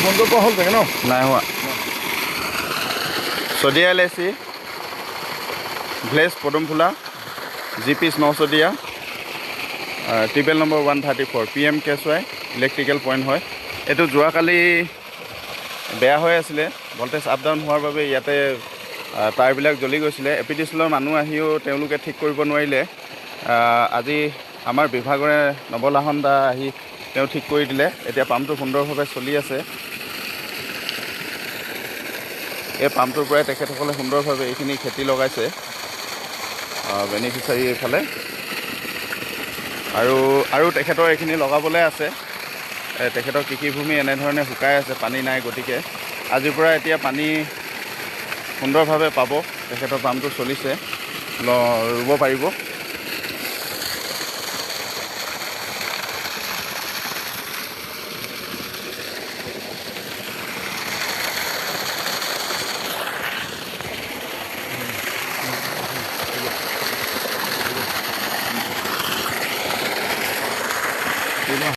ফোনটো পোৱা হ'ল চাগে ন? নাই হোৱা। Sadiya LIC village Padumphula GP নচদিয়া টিবেল নম্বৰ 134 PM কেছৱাই ইলেক্ট্ৰিকেল পইণ্ট হয়। এইটো যোৱাকালি বেয়া হৈ আছিলে, ভল্টেজ আপ ডাউন হোৱাৰ বাবে ইয়াতে টায়াৰবিলাক জ্বলি গৈছিলে। APDCLৰ মানুহ আহিও তেওঁলোকে ঠিক কৰিব নোৱাৰিলে। আজি আমাৰ বিভাগৰে নবলাহন দা আহি তেওঁ ঠিক কৰি দিলে। এতিয়া পাম্পটো সুন্দৰভাৱে চলি আছে। এই পাম্পটোৰ পৰাই তেখেতসকলে সুন্দৰভাৱে এইখিনি খেতি লগাইছে বেনিফিচাৰী এইফালে, আৰু তেখেতৰ এইখিনি লগাবলৈ আছে। তেখেতৰ কৃষিভূমি এনেধৰণে শুকাই আছে, পানী নাই, গতিকে আজিৰ পৰা এতিয়া পানী সুন্দৰভাৱে পাব। তেখেতৰ পাম্পটো চলিছে, ৰুব পাৰিব।